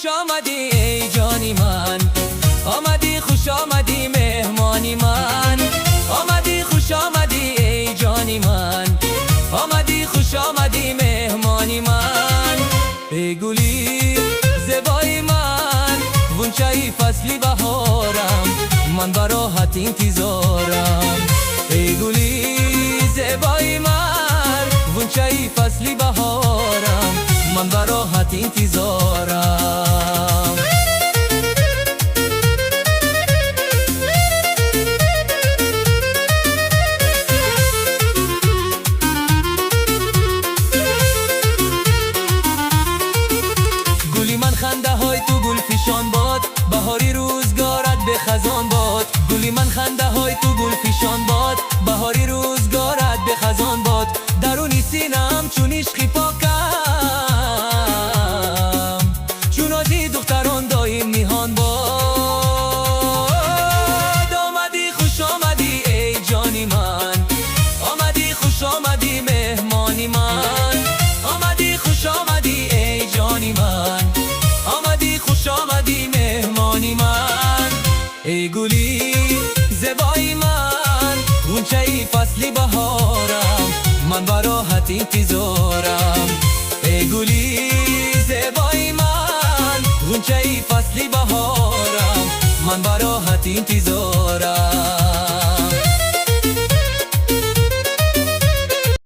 خوش آمدی ای جانی من، آمدی خوش آمدی مهمانی من. آمدی خوش آمدی ای جانی من، آمدی خوش آمدی مهمانی من. ای گلی زیبای من، غنچه فصلی بهارم، من براحت انتظارم. ای گلی زیبای من، غنچه فصلی بهارم، من براحت انتظارم. گلی من خنده های تو گل فشان باد، بهاری روزگارت به خزان باد. گلی من خنده های تو گل فشان باد، بهاری روزگارت به خزان باد. درونی سینم چون عشقی پاکم، چون آتی دختران دایم نیهان باد. آمدی خوش آمدی ای جانی من، آمدی خوش آمدی مهمانی من. آمدی خوش آمدی ای جانی من، آمدی خوش آمدی مهمانی من. ای گلی زیبای من، غنچه فصلی بهارم، من براحت انتظارم. ای گلی زیبای من، غنچه فصلی بهارم، من براحت انتظارم.